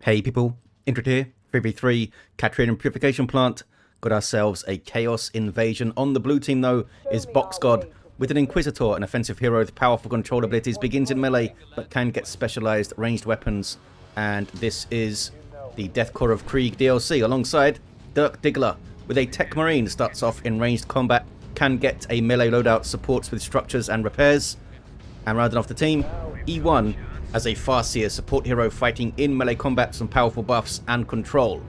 Hey people, Intro here, 3v3, Techmarine Purification Plant. Got ourselves a Chaos Invasion. On the blue team though is BoxGod with an Inquisitor, an offensive hero with powerful control abilities, begins in melee but can get specialized ranged weapons. And this is the Deathcore of Krieg DLC alongside Dirk Diggler with a Techmarine. Starts off in ranged combat, can get a melee loadout, supports with structures and repairs. And rounding off the team, E1 as a Farseer support hero fighting in melee combat, some powerful buffs and control.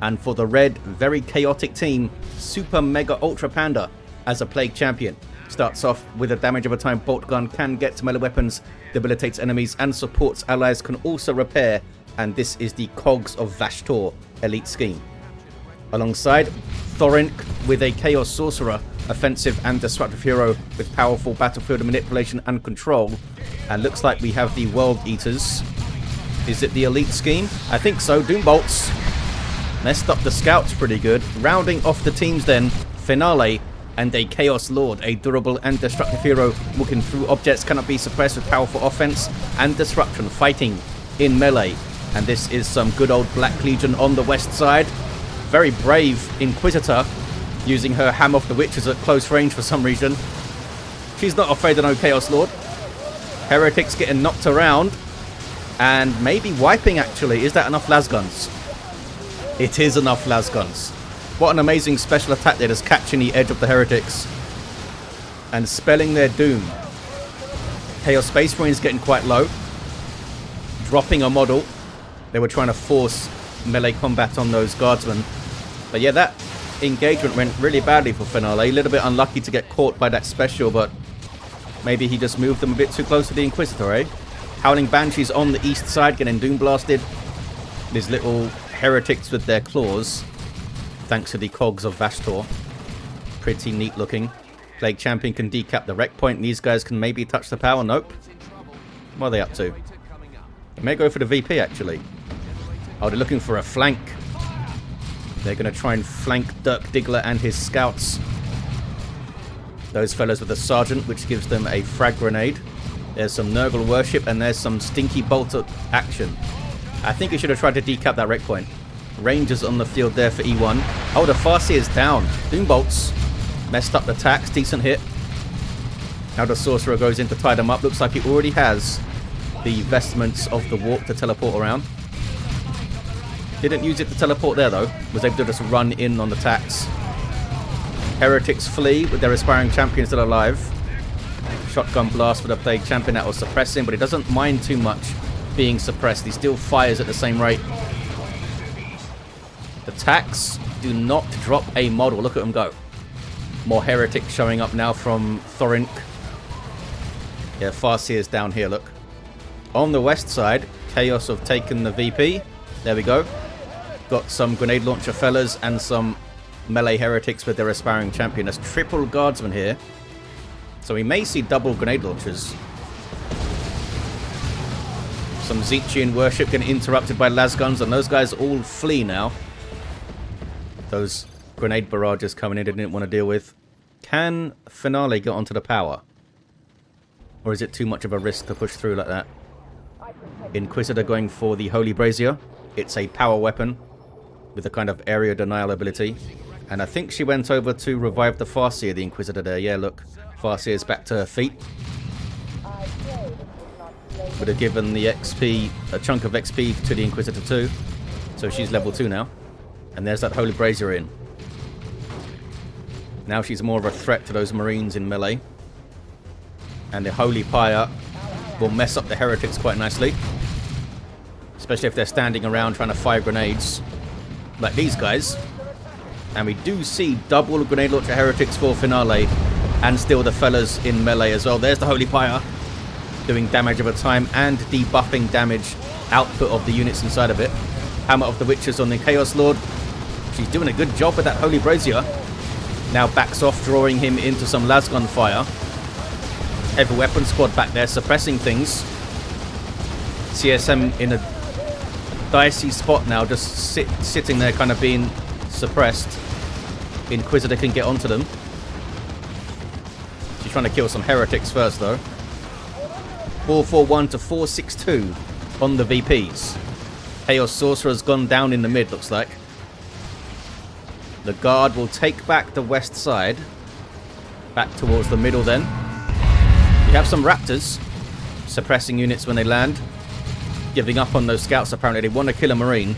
And for the red, very chaotic team, SuperMegaUltraPanda as a Plague Champion. Starts off with a damage over time bolt gun, can get melee weapons, debilitates enemies and supports allies, can also repair. And this is the Cogs of Vashtor elite scheme. Alongside Thorinc with a Chaos Sorcerer, offensive and destructive hero with powerful battlefield manipulation and control. And looks like we have the World Eaters. Is it the elite scheme? I think so. Doom bolts. Messed up the scouts pretty good. Rounding off the teams then, Finale and a Chaos Lord, a durable and destructive hero walking through objects, cannot be suppressed with powerful offense and disruption, fighting in melee. And this is some good old Black Legion on the west side. Very brave Inquisitor, using her Hammer of the Witches at close range for some reason. She's not afraid of no Chaos Lord. Heretics getting knocked around. And maybe wiping, actually. Is that enough lasguns? It is enough lasguns. What an amazing special attack there, just catching the edge of the Heretics and spelling their doom. Chaos Space Marines getting quite low. Dropping a model. They were trying to force melee combat on those guardsmen. But yeah, that engagement went really badly for Finale. A little bit unlucky to get caught by that special, but maybe he just moved them a bit too close to the Inquisitor, eh? Howling Banshees on the east side getting doom blasted. These little heretics with their claws, thanks to the Cogs of Vashtor. Pretty neat looking. Plague Champion can decap the wreck point. These guys can maybe touch the power. Nope. What are they up to? They may go for the VP, actually. Oh, they're looking for a flank. They're going to try and flank Dirk Diggler and his scouts. Those fellas with a sergeant, which gives them a frag grenade. There's some Nurgle worship, and there's some stinky bolt action. I think he should have tried to decap that wreck point. Rangers on the field there for E1. Oh, the Farseer is down. Doom bolts. Messed up the tax. Decent hit. Now the Sorcerer goes in to tie them up. Looks like he already has the vestments of the warp to teleport around. Didn't use it to teleport there though. Was able to just run in on the tax. Heretics flee with their aspiring champion still alive. Shotgun blast for the Plague Champion, that will suppress him, but he doesn't mind too much being suppressed. He still fires at the same rate. The tax do not drop a model. Look at them go. More heretics showing up now from Thorinc. Yeah, Farseer's down here, look. On the west side, Chaos have taken the VP. There we go. Got some grenade launcher fellas and some melee heretics with their aspiring champion. There's triple guardsmen here. So we may see double grenade launchers. Some Zechian worship getting interrupted by lasguns, and those guys all flee now. Those grenade barrages coming in they didn't want to deal with. Can Finale get onto the power? Or is it too much of a risk to push through like that? Inquisitor going for the Holy Brazier. It's a power weapon with a kind of area denial ability. And I think she went over to revive the Farseer, the Inquisitor there. Yeah, look. Farseer's back to her feet. Would have given the XP, a chunk of XP to the Inquisitor too. So she's level 2 now. And there's that Holy Brazier in. Now she's more of a threat to those Marines in melee. And the Holy Pyre will mess up the Heretics quite nicely. Especially if they're standing around trying to fire grenades. Like these guys. And we do see double grenade launcher Heretics for Finale. And still the fellas in melee as well. There's the Holy Pyre. Doing damage over time and debuffing damage output of the units inside of it. Hammer of the Witches on the Chaos Lord. She's doing a good job with that Holy Brazier. Now backs off, drawing him into some lasgun fire. Heavy weapon squad back there suppressing things. CSM in a dicey spot now, just sitting there kind of being suppressed. Inquisitor can get onto them. She's trying to kill some heretics first though. 441 to 462 on the VPs. Chaos Sorcerer's gone down in the mid, looks like. The guard will take back the west side. Back towards the middle then. You have some raptors suppressing units when they land. Giving up on those scouts apparently. They want to kill a marine.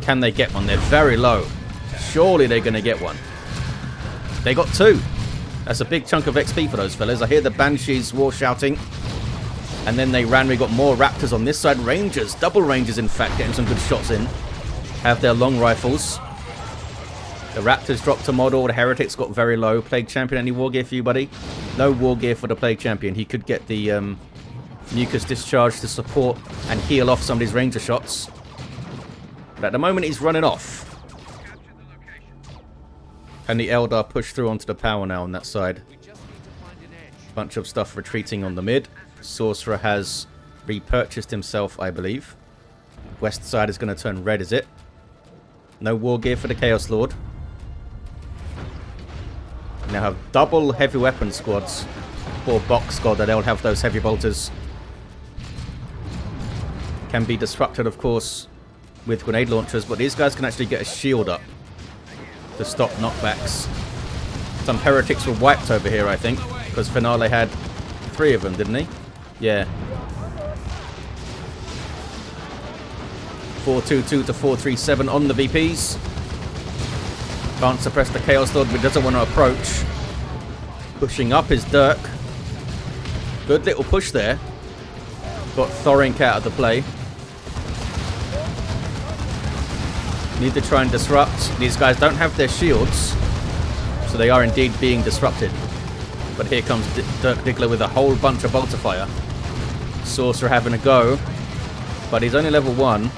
Can they get one? They're very low. Surely they're going to get one. They got 2. That's a big chunk of XP for those fellas. I hear the Banshees war shouting. And then they ran. We got more raptors on this side. Rangers. Double rangers, in fact. Getting some good shots in. Have their long rifles. The raptors dropped a model. The heretics got very low. Plague Champion, any war gear for you, buddy? No war gear for the Plague Champion. He could get the mucus discharge to support and heal off some of these ranger shots. But at the moment, he's running off. And the Eldar push through onto the power now on that side. Bunch of stuff retreating on the mid. Sorcerer has repurchased himself, I believe. West side is going to turn red, is it? No war gear for the Chaos Lord. Now have double heavy weapon squads for BoxGod, that they'll have those heavy bolters. Can be disrupted, of course, with grenade launchers, but these guys can actually get a shield up to stop knockbacks. Some heretics were wiped over here, I think, because Finale had 3 of them, didn't he? Yeah. 422 to 437 on the VPs. Can't suppress the Chaos Lord, but doesn't want to approach. Pushing up is Dirk. Good little push there. Got Thorinc out of the play. Need to try and disrupt. These guys don't have their shields, so they are indeed being disrupted. But here comes Dirk Diggler with a whole bunch of bolter fire. Sorcerer having a go, but he's only level 1.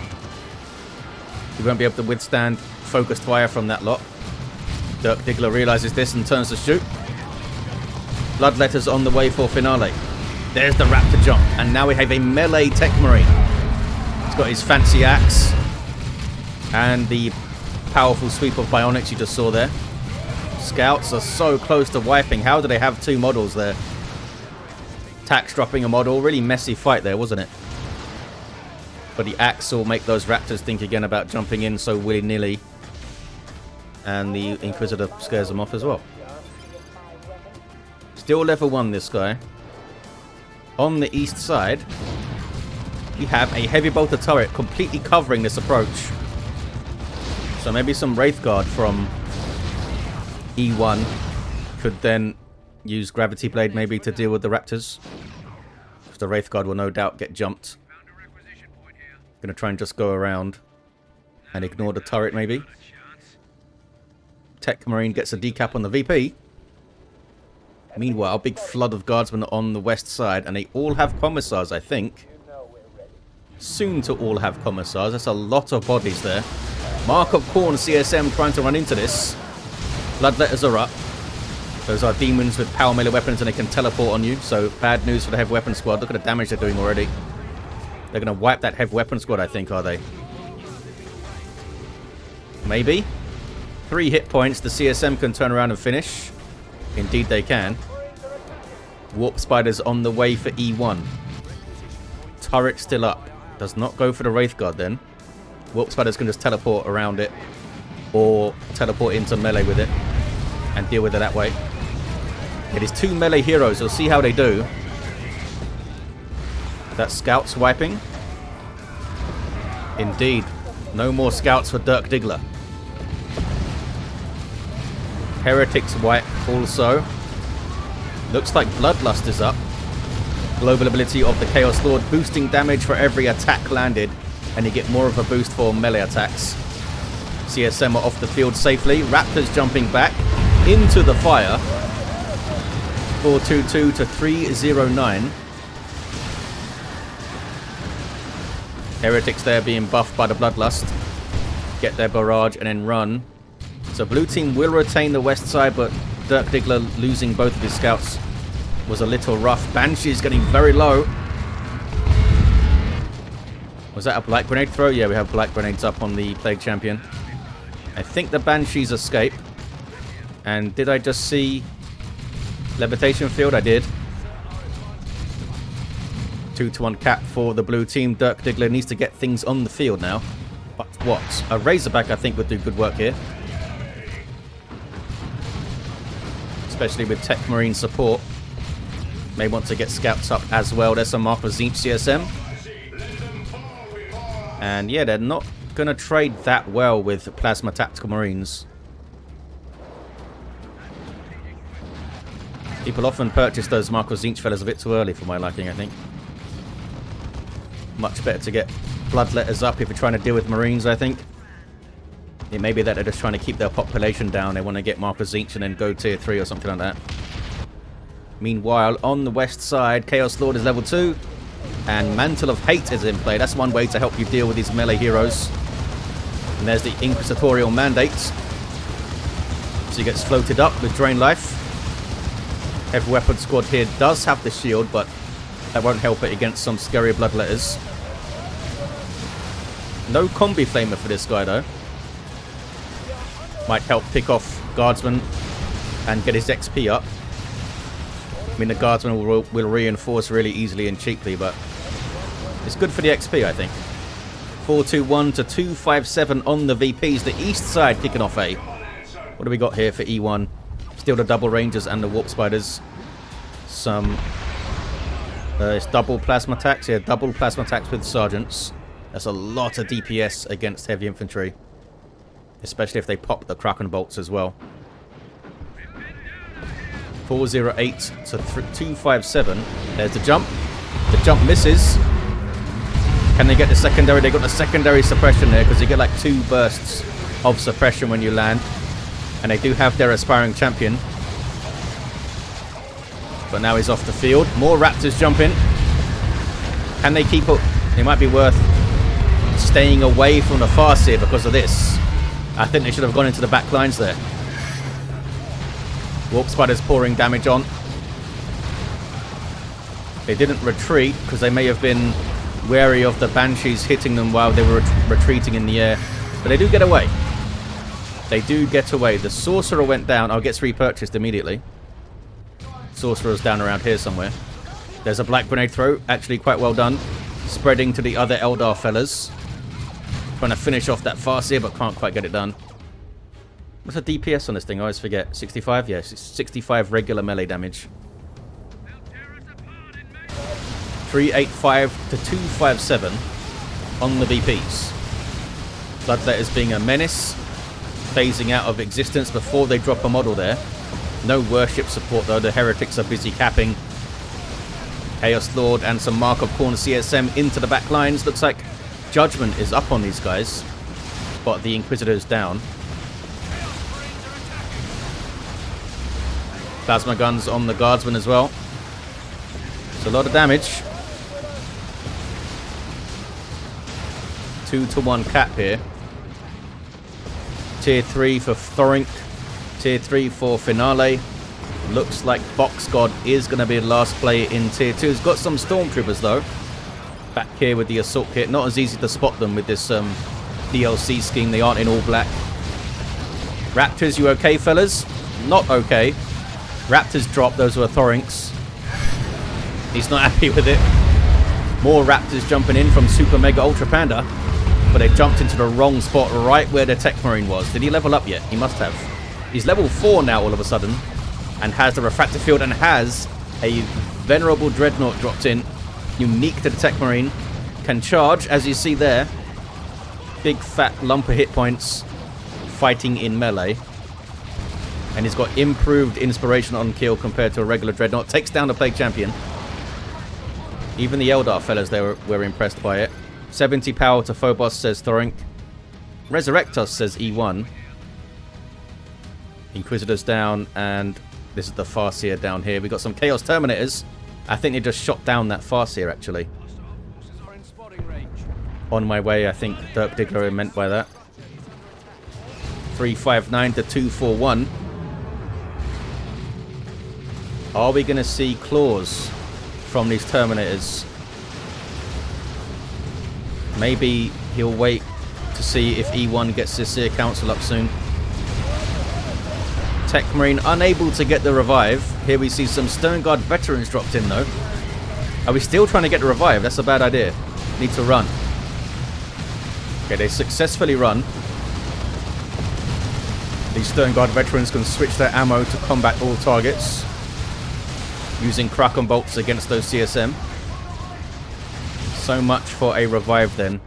He won't be able to withstand focused fire from that lot. Dirk Diggler realizes this and turns to shoot. Bloodletter's on the way for Finale. There's the raptor jump, and now we have a melee Techmarine. He's got his fancy axe and the powerful sweep of bionics you just saw there. Scouts are so close to wiping. How do they have 2 models there? Tax dropping a model. Really messy fight there, wasn't it? But the axe will make those raptors think again about jumping in so willy-nilly. And the Inquisitor scares them off as well. Still level 1, this guy. On the east side, we have a heavy bolter turret completely covering this approach. So maybe some Wraith Guard from E1 could then use Gravity Blade maybe to deal with the raptors. Because the Wraith Guard will no doubt get jumped. Gonna try and just go around and ignore the turret maybe. Techmarine gets a decap on the VP. Meanwhile, a big flood of guardsmen on the west side, and they all have commissars, I think. Soon to all have commissars. That's a lot of bodies there. Mark of Khorne CSM trying to run into this. Bloodletters are up. Those are demons with power melee weapons, and they can teleport on you. So bad news for the heavy weapon squad. Look at the damage they're doing already. They're going to wipe that heavy weapon squad, I think, are they? Maybe. 3 hit points. The CSM can turn around and finish. Indeed they can. Warp Spider's on the way for E1. Turret still up. Does not go for the Wraith Guard then. Warp Spiders can just teleport around it. Or teleport into melee with it. And deal with it that way. It is 2 melee heroes. We'll see how they do. That Scout's wiping. Indeed. No more Scouts for Dirk Diggler. Heretics wipe also. Looks like Bloodlust is up. Global ability of the Chaos Lord, boosting damage for every attack landed. And you get more of a boost for melee attacks. CSM are off the field safely. Raptors jumping back into the fire. 422 to 309. Heretics there being buffed by the Bloodlust. Get their barrage and then run. So blue team will retain the west side, but Dirk Diggler losing both of his scouts was a little rough. Banshee's getting very low. Was that a black grenade throw? Yeah, we have black grenades up on the Plague Champion. I think the Banshees escape. And did I just see Levitation Field? I did. 2-1 cap for the blue team. Dirk Diggler needs to get things on the field now. But what? A Razorback, I think, would do good work here. Especially with Techmarine support. May want to get scouts up as well. There's some Mark of Zinch CSM. And yeah, they're not going to trade that well with Plasma Tactical Marines. People often purchase those Mark of Zinch fellas a bit too early for my liking, I think. Much better to get Bloodletters up if you're trying to deal with Marines, I think. It may be that they're just trying to keep their population down. They want to get Mark of Zinch and then go tier 3 or something like that. Meanwhile, on the west side, Chaos Lord is level 2. And Mantle of Hate is in play. That's one way to help you deal with these melee heroes. And there's the Inquisitorial Mandate. So he gets floated up with Drain Life. Heavy Weapon Squad here does have the shield, but that won't help it against some scary Bloodletters. No Combi Flamer for this guy, though. Might help pick off Guardsman and get his XP up. I mean, the Guardsman will reinforce really easily and cheaply, but it's good for the XP, I think. 421 to 257 on the VPs. The east side kicking off A. What do we got here for E1? Still the Double Rangers and the Warp Spiders. Some... it's double plasma attacks. Yeah, double plasma attacks with Sergeants. That's a lot of DPS against heavy infantry. Especially if they pop the Kraken bolts as well. 408 to 257. There's the jump. The jump misses. Can they get the secondary? They got the secondary suppression there because you get like 2 bursts of suppression when you land. And they do have their aspiring champion. But now he's off the field. More Raptors jump in. Can they keep up? It might be worth staying away from the Farseer because of this. I think they should have gone into the back lines there. Warp Spiders pouring damage on. They didn't retreat because they may have been wary of the Banshees hitting them while they were retreating in the air. But they do get away. They do get away. The Sorcerer went down. Oh, gets repurchased immediately. Sorcerer's down around here somewhere. There's a Black Grenade throw. Actually quite well done. Spreading to the other Eldar fellas. Trying to finish off that Farseer, but can't quite get it done. What's the DPS on this thing? I always forget. 65? Yes, it's 65 regular melee damage. 385 to 257 on the VPs. Bloodletters being a menace. Phasing out of existence before they drop a model there. No worship support though. The Heretics are busy capping. Chaos Lord and some Mark of Khorne CSM into the back lines. Looks like Judgment is up on these guys. But the Inquisitor's down. Plasma guns on the Guardsman as well. It's a lot of damage. 2-1 cap here. Tier 3 for Thorinc. Tier 3 for Finale. Looks like BoxGod is going to be the last play in Tier 2. He's got some Stormtroopers though. Back here with the Assault Kit. Not as easy to spot them with this DLC scheme. They aren't in all black. Raptors, you okay, fellas? Not okay. Raptors drop. Those were Thorincs. He's not happy with it. More Raptors jumping in from SuperMegaUltraPanda. But they jumped into the wrong spot right where the Techmarine was. Did he level up yet? He must have. He's level 4 now all of a sudden. And has the Refractor Field and has a Venerable Dreadnought dropped in. Unique to the Techmarine. Can charge, as you see there. Big fat lump of hit points. Fighting in melee. And he's got improved inspiration on kill compared to a regular Dreadnought. Takes down the Plague Champion. Even the Eldar fellas, they were impressed by it. 70 power to Phobos, says Thorinc. Resurrect Us, says E1. Inquisitor's down, and this is the Farseer down here. We got some Chaos Terminators. I think they just shot down that Farseer, actually. On my way, I think Dirk Diggler meant by that. 359 to 241. Are we going to see claws from these Terminators? Maybe he'll wait to see if E1 gets this Seer Council up soon. Techmarine unable to get the revive. Here we see some Stone Guard veterans dropped in though. Are we still trying to get the revive? That's a bad idea. Need to run. Okay, they successfully run. These Stern Guard veterans can switch their ammo to combat all targets, using Kraken bolts against those CSM. So much for a revive then.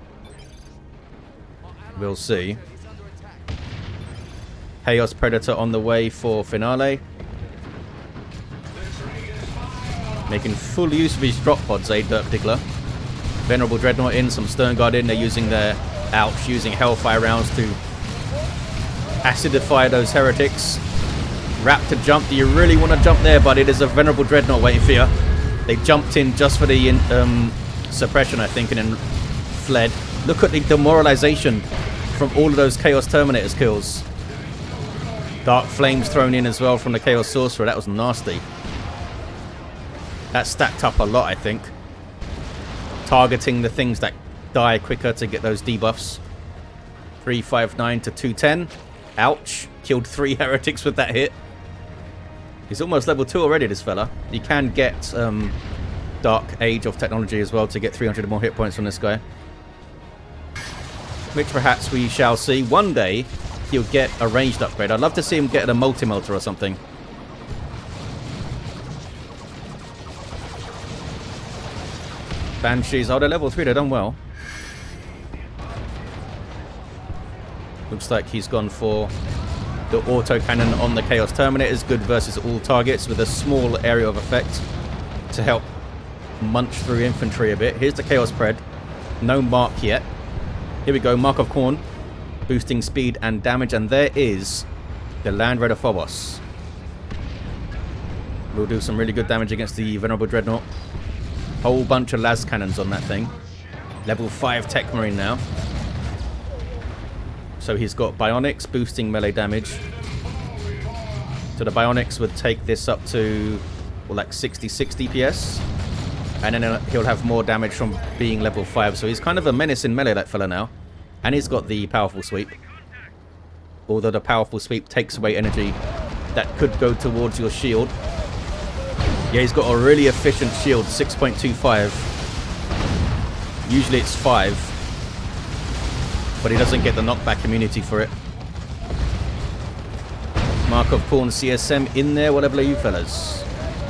We'll see. Chaos Predator on the way for Finale. Making full use of these drop pods, Dirk Diggler. Venerable Dreadnought in, some Stern Guard in. They're using their using Hellfire rounds to acidify those heretics. Raptor jump. Do you really want to jump there, but it is a Venerable Dreadnought waiting for you. They jumped in just for the suppression, I think, and then fled. Look at the demoralization from all of those Chaos Terminators kills. Dark Flames thrown in as well from the Chaos Sorcerer. That was nasty. That stacked up a lot, I think. Targeting the things that die quicker to get those debuffs. 359 to 210. Ouch. Killed 3 heretics with that hit. He's almost level 2 already, this fella. You can get Dark Age of Technology as well to get 300 more hit points from this guy. Which perhaps we shall see. One day, he'll get a ranged upgrade. I'd love to see him get a multi-melter or something. Banshees. Oh, they're level 3. They've done well. Looks like he's gone for the auto cannon on the Chaos Terminators. Good versus all targets with a small area of effect to help munch through infantry a bit. Here's the Chaos Pred. No mark yet. Here we go. Mark of Khorne. Boosting speed and damage. And there is the Land Raider Phobos. We'll do some really good damage against the Venerable Dreadnought. Whole bunch of las cannons on that thing. Level 5 Techmarine now. So he's got Bionics boosting melee damage. So the Bionics would take this up to, well, like 66 DPS. And then he'll have more damage from being level 5. So he's kind of a menace in melee, that fella now. And he's got the powerful sweep. Although the powerful sweep takes away energy that could go towards your shield. Yeah, he's got a really efficient shield, 6.25. Usually it's 5. But he doesn't get the knockback immunity for it. Mark of Khorne CSM in there. What level are you fellas?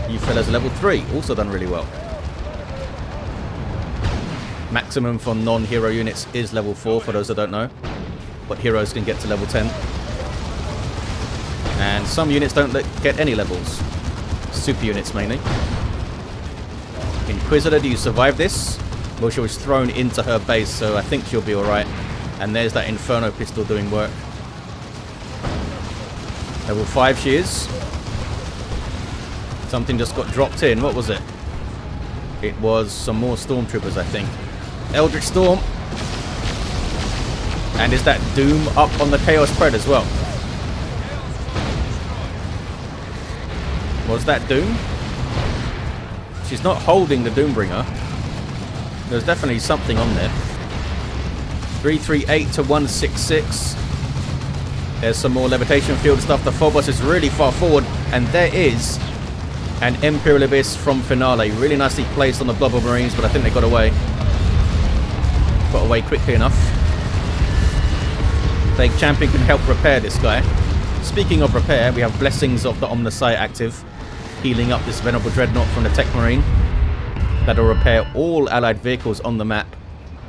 You fellas are level 3. Also done really well. Maximum for non-hero units is level 4, for those that don't know. But heroes can get to level 10. And some units don't get any levels. Super units mainly. Inquisitor, do you survive this? Well, she was thrown into her base, so I think she'll be alright. And there's that Inferno pistol doing work. Level 5 she is. Something just got dropped in. What was it? It was some more Stormtroopers, I think. Eldritch Storm. And is that Doom up on the Chaos Pred as well? Was that Doom? She's not holding the Doombringer. There's definitely something on there. 338 to 166. There's some more levitation field stuff. The Phobos is really far forward. And there is an Imperial Abyss from Finale. Really nicely placed on the Blubber Marines, but I think they got away. Got away quickly enough. Plague Champion can help repair this guy. Speaking of repair, we have Blessings of the Omnissiah active. Healing up this Venerable Dreadnought from the Techmarine. That'll repair all allied vehicles on the map.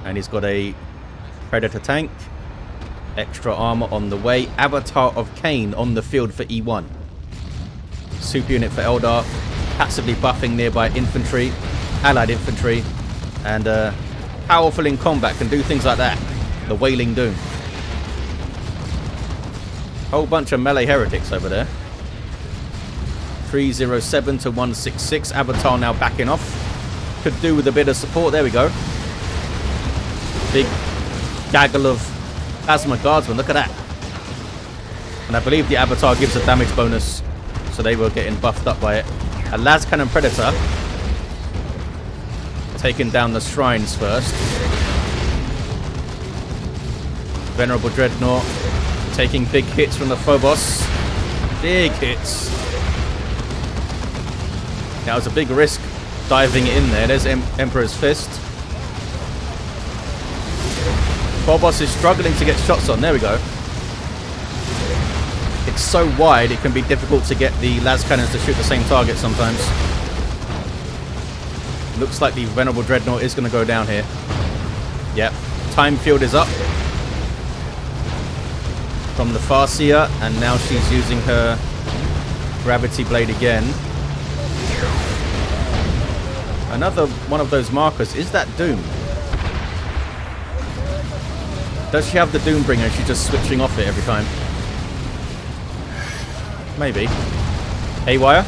And he's got a Predator tank. Extra armor on the way. Avatar of Cain on the field for E1. Super unit for Eldar. Passively buffing nearby infantry. Allied infantry. And powerful in combat. Can do things like that. The Wailing Doom. Whole bunch of melee heretics over there. 307 to 166. Avatar now backing off. Could do with a bit of support. There we go. Big gaggle of Plasma Guardsmen. Look at that. And I believe the Avatar gives a damage bonus. So they were getting buffed up by it. A Las Cannon Predator. Taking down the shrines first. Venerable Dreadnought. Taking big hits from the Phobos. Big hits. That was a big risk diving in there. There's Emperor's Fist. Phobos is struggling to get shots on. There we go. It's so wide, it can be difficult to get the las cannons to shoot the same target sometimes. Looks like the Venerable Dreadnought is going to go down here. Yep. Time field is up from the Farseer, and now she's using her Gravity Blade again. Another one of those markers. Is that Doom? Does she have the Doombringer and she's just switching off it every time? Maybe. Haywire.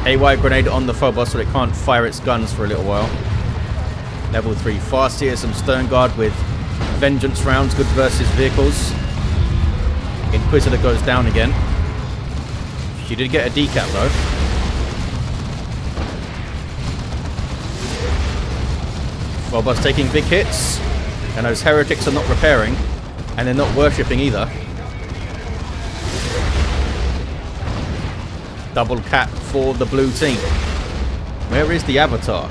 Haywire grenade on the Phobos so it can't fire its guns for a little while. Level 3 Farseer, some Stern Guard with Vengeance rounds, good versus vehicles. Inquisitor goes down again. She did get a decap though. Phobos taking big hits, and those heretics are not repairing, and they're not worshipping either. Double cap for the blue team. Where is the Avatar?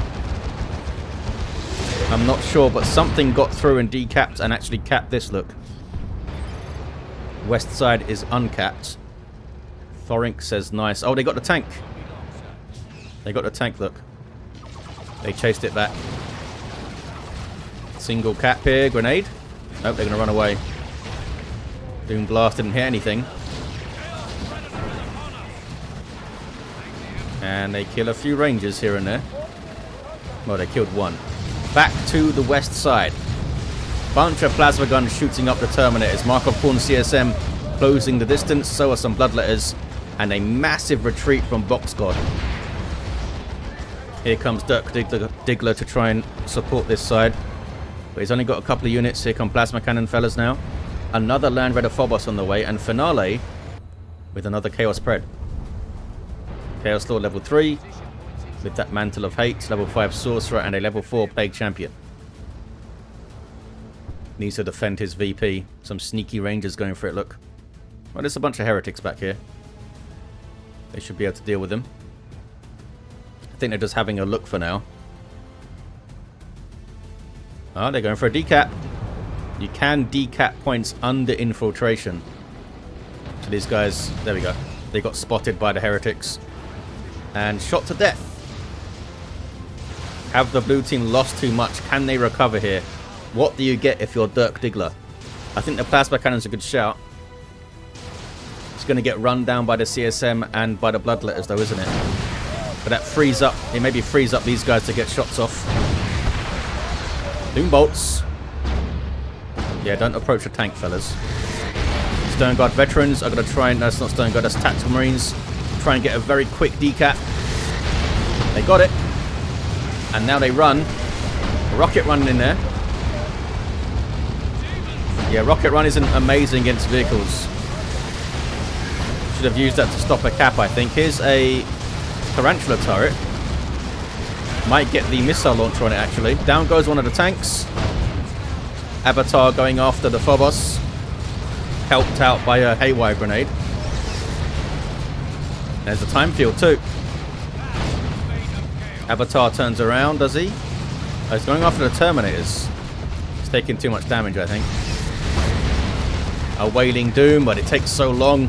I'm not sure, but something got through and decapped and actually capped this, look. West side is uncapped. Thorinc says nice. Oh, they got the tank. They got the tank, look. They chased it back. Single cap here, grenade. Nope, they're going to run away. Doom Blast didn't hit anything. And they kill a few rangers here and there. Well, they killed one. Back to the west side. Bunch of plasma guns shooting up the Terminators. Mark of Pawn CSM closing the distance. So are some Bloodletters. And a massive retreat from BoxGod. Here comes Dirk Diggler to try and support this side. But he's only got a couple of units. Here come Plasma Cannon fellas now. Another Land Raider Phobos on the way. And Finale with another Chaos Pred. Chaos Lord level 3. With that Mantle of Hate. Level 5 Sorcerer and a level 4 Plague Champion. Needs to defend his VP. Some sneaky Rangers going for it, look. Well, there's a bunch of Heretics back here. They should be able to deal with them. I think they're just having a look for now. Oh, they're going for a decap. You can decap points under infiltration. So these guys, there we go. They got spotted by the Heretics. And shot to death. Have the blue team lost too much? Can they recover here? What do you get if you're Dirk Diggler? I think the Plasma Cannon's a good shout. It's going to get run down by the CSM and by the Bloodletters though, isn't it? But that frees up, it maybe frees up these guys to get shots off. Doom bolts. Yeah, don't approach a tank, fellas. Stern Guard veterans are going to try and... No, it's not Stern Guard, that's Tactical Marines. Try and get a very quick decap. They got it. And now they run. A rocket running in there. Yeah, rocket run isn't amazing against vehicles. Should have used that to stop a cap, I think. Here's a Tarantula turret. Might get the missile launcher on it, actually. Down goes one of the tanks. Avatar going after the Phobos. Helped out by a Haywire grenade. There's a time field, too. Avatar turns around, does he? Oh, he's going after the Terminators. He's taking too much damage, I think. A Wailing Doom, but it takes so long.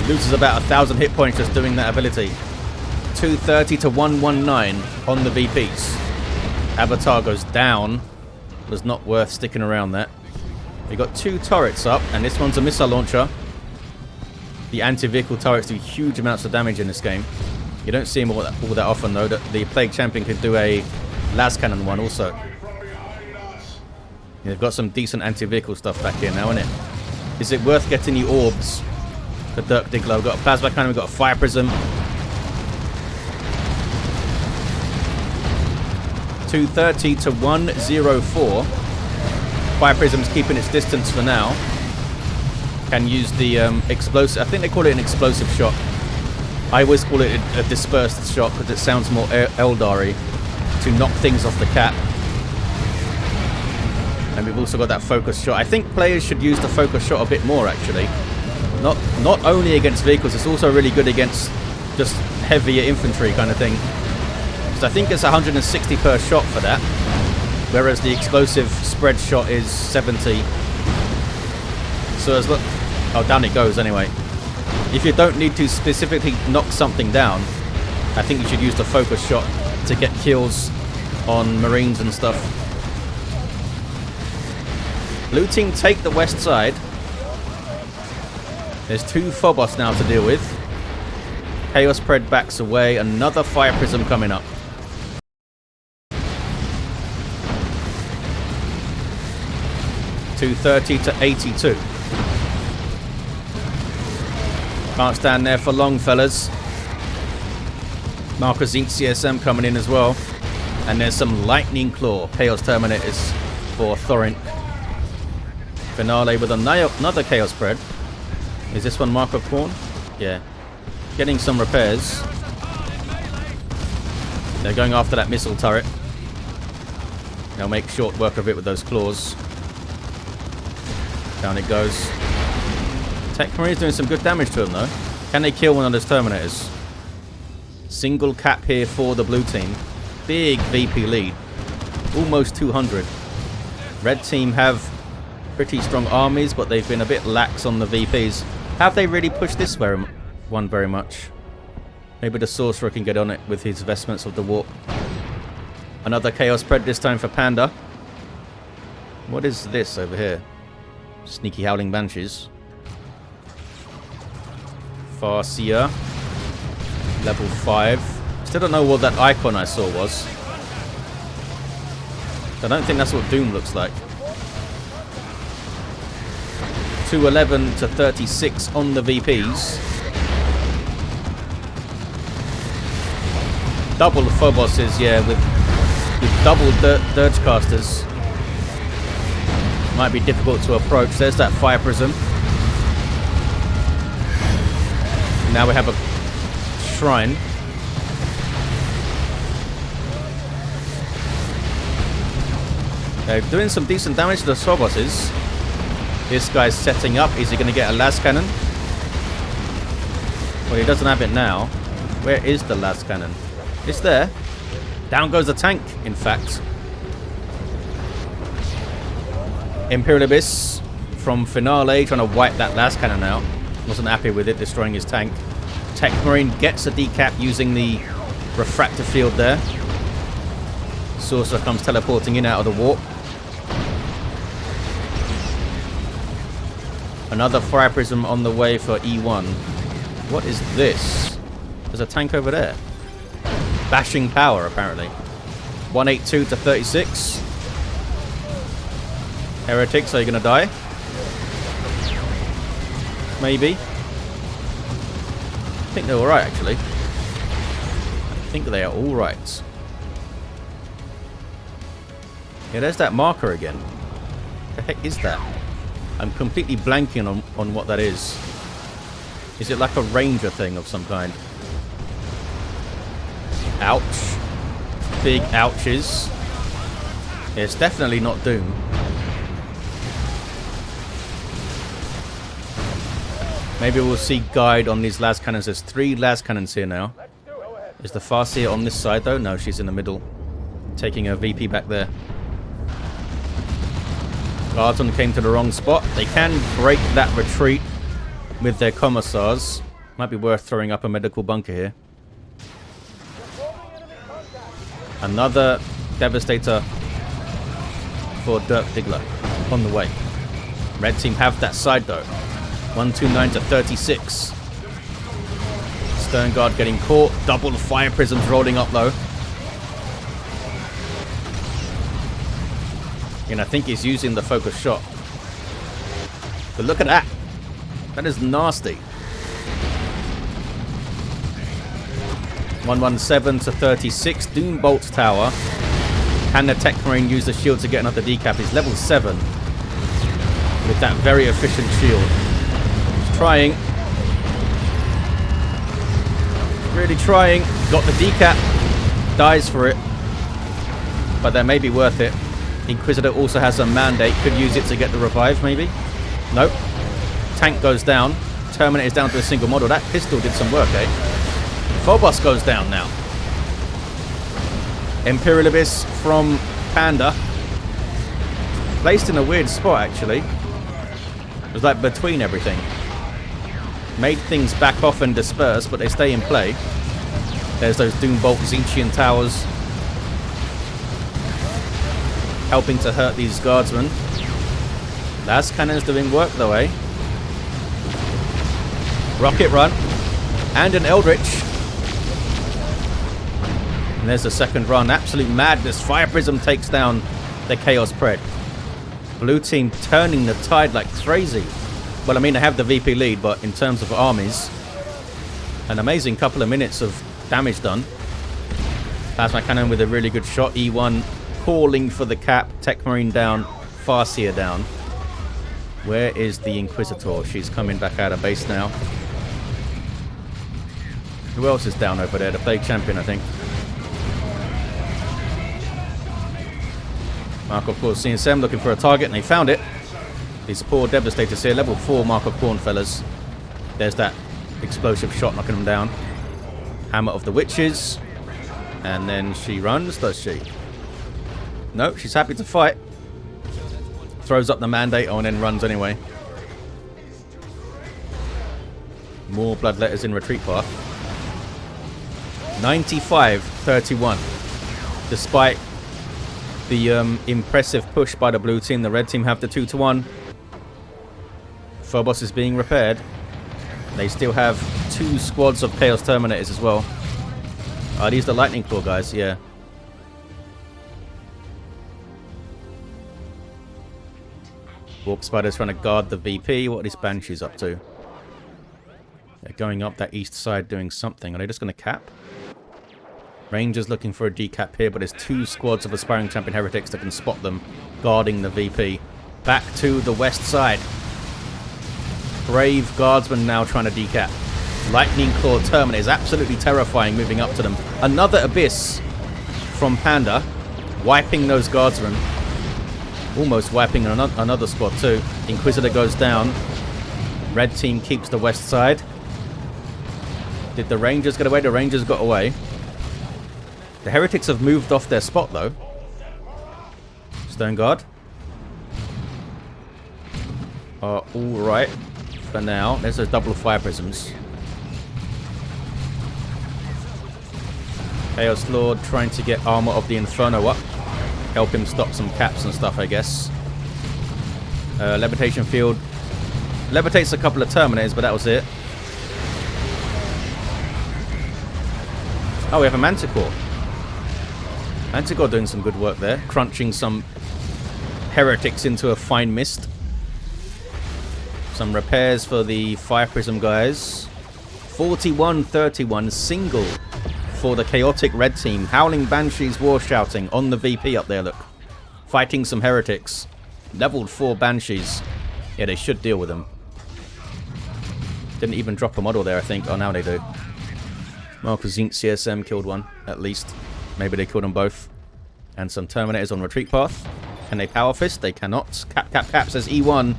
He loses about 1,000 hit points just doing that ability. 230 to 119 on the VPs. Avatar goes down. Was not worth sticking around that. We got 2 turrets up, and this one's a missile launcher. The anti-vehicle turrets do huge amounts of damage in this game. You don't see them all that often, though. The Plague Champion could do a las cannon one also. They've got some decent anti-vehicle stuff back here now, isn't it? Is it worth getting the orbs for Dirk Diggler? We've got a plasma cannon, we've got a fire prism. 230 to 104. Fire prism's keeping its distance for now. Can use the explosive. I think they call it an explosive shot. I always call it a dispersed shot because it sounds more Eldar-y, to knock things off the cap. And we've also got that focus shot. I think players should use the focus shot a bit more, actually. Not only against vehicles, it's also really good against just heavier infantry kind of thing. So I think it's 160 per shot for that, whereas the explosive spread shot is 70. So as look, oh, down it goes anyway. If you don't need to specifically knock something down, I think you should use the focus shot to get kills on Marines and stuff. Blue team take the west side. There's 2 Phobos now to deal with. Chaos Pred backs away. Another Fire Prism coming up. $230 to 82. Can't stand there for long, fellas. Marquezine CSM coming in as well. And there's some Lightning Claw Chaos Terminators for Thorinc. Finale with another Chaos Spread. Is this one Mark of Corn? Yeah. Getting some repairs. They're going after that missile turret. They'll make short work of it with those claws. Down it goes. Techmarine's doing some good damage to him though. Can they kill one of those Terminators? Single cap here for the blue team. Big VP lead. Almost 200. Red team have pretty strong armies, but they've been a bit lax on the VPs. Have they really pushed this one very much? Maybe the Sorcerer can get on it with his Vestments of the Warp. Another Chaos Spread, this time for Panda. What is this over here? Sneaky Howling Banshees. Farseer. Level 5. Still don't know what that icon I saw was. I don't think that's what Doom looks like. 211 to 36 on the VPs. Double Phoboses, yeah, with double Dirge casters. Might be difficult to approach. There's that Fire Prism. Now we have a Shrine. They're doing some decent damage to the Phoboses. This guy's setting up. Is he going to get a las cannon? Well, he doesn't have it now. Where is the las cannon? It's there. Down goes the tank, in fact. Imperial Abyss from Finale trying to wipe that las cannon out. Wasn't happy with it, destroying his tank. Techmarine gets a decap using the refractor field there. Sorcerer comes teleporting in out of the warp. Another Fire Prism on the way for E1. What is this? There's a tank over there. Bashing power, apparently. 182 to 36. Heretics, are you going to die? Maybe. I think they're alright, actually. I think they are alright. Yeah, there's that marker again. What the heck is that? I'm completely blanking on what that is. Is it like a ranger thing of some kind? Ouch. Big ouches. Yeah, it's definitely not Doom. Maybe we'll see guide on these las cannons. There's 3 las cannons here now. Is the Farseer on this side though? No, she's in the middle. Taking her VP back there. Guardsmen came to the wrong spot. They can break that retreat with their commissars. Might be worth throwing up a medical bunker here. Another Devastator for Dirk Diggler on the way. Red team have that side though. 129 to 36. Stern Guard getting caught. Double Fire Prisms rolling up though. And I think he's using the focus shot. But look at that. That is nasty. 117 to 36. Doom bolts tower. Can the Techmarine use the shield to get another decap? He's level 7. With that very efficient shield. He's trying. Really trying. Got the decap. Dies for it. But that may be worth it. Inquisitor also has a mandate. Could use it to get the revive, maybe? Nope. Tank goes down. Terminators down to a single model. That pistol did some work, eh? Phobos goes down now. Imperial Abyss from Panda. Placed in a weird spot, actually. It was like between everything. Made things back off and disperse, but they stay in play. There's those Doombolt Zinchian towers. Helping to hurt these guardsmen. Las Cannon's doing work, though, eh? Rocket run. And an Eldritch. And there's the second run. Absolute madness. Fire Prism takes down the Chaos Pred. Blue team turning the tide like crazy. Well, I mean, they have the VP lead, but in terms of armies, an amazing couple of minutes of damage done. Plasma Cannon with a really good shot. E1 calling for the cap. Techmarine down. Farseer down. Where is the Inquisitor? She's coming back out of base now. Who else is down over there? The Plague Champion, I think. Mark of Course CSM looking for a target, and they found it. These poor Devastators here. Level 4 Mark of Corn, fellas. There's that explosive shot knocking them down. Hammer of the Witches. And then she runs, does she? No, she's happy to fight. Throws up the mandate, and then runs anyway. More bloodletters in retreat path. 95-31. Despite the impressive push by the blue team, the red team have the 2-1. Phobos is being repaired. They still have 2 squads of Chaos Terminators as well. Are these the Lightning Claw guys? Yeah. Warp Spider's trying to guard the VP. What are these Banshees up to? They're going up that east side doing something. Are they just going to cap? Rangers looking for a decap here, but there's 2 squads of Aspiring Champion Heretics that can spot them, guarding the VP. Back to the west side. Brave Guardsman now trying to decap. Lightning Claw Terminator is absolutely terrifying moving up to them. Another Abyss from Panda, wiping those Guardsmen. Almost wiping another squad too. Inquisitor goes down. Red team keeps the west side. Did the Rangers get away? The Rangers got away. The Heretics have moved off their spot though. Stone Guard are alright for now. There's those double fire prisms. Chaos Lord trying to get Armor of the Inferno up. Help him stop some caps and stuff, I guess. Levitation Field. Levitates a couple of Terminators, but that was it. Oh, we have a Manticore. Manticore doing some good work there. Crunching some Heretics into a fine mist. Some repairs for the Fire Prism guys. 41-31 single for the chaotic red team. Howling Banshees war shouting on the VP up there, look. Fighting some Heretics. Leveled 4 Banshees. Yeah, they should deal with them. Didn't even drop a model there, I think. Oh, now they do. Marcus Zink CSM killed one, at least. Maybe they killed them both. And some Terminators on retreat path. Can they Power Fist? They cannot. Cap says E1.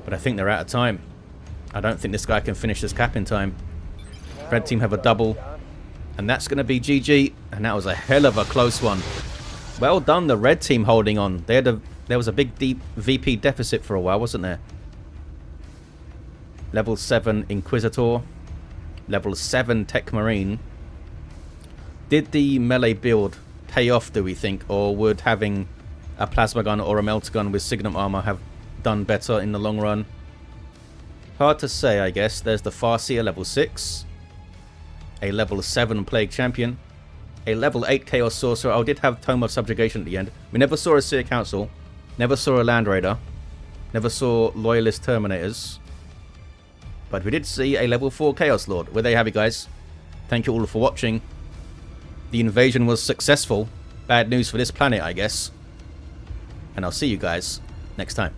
But I think they're out of time. I don't think this guy can finish this cap in time. Red team have a double. And that's going to be GG. And that was a hell of a close one. Well done, the red team holding on. There was a big deep VP deficit for a while, wasn't there? Level 7 Inquisitor. Level 7 Techmarine. Did the melee build pay off, do we think? Or would having a plasma gun or a melter gun with Signum armor have done better in the long run? Hard to say, I guess. There's the Farseer, level 6. A level 7 Plague Champion. A level 8 Chaos Sorcerer. Oh, did have Tome of Subjugation at the end. We never saw a Seer Council. Never saw a Land Raider. Never saw Loyalist Terminators. But we did see a level 4 Chaos Lord. Well, there you have it, guys. Thank you all for watching. The invasion was successful. Bad news for this planet, I guess. And I'll see you guys next time.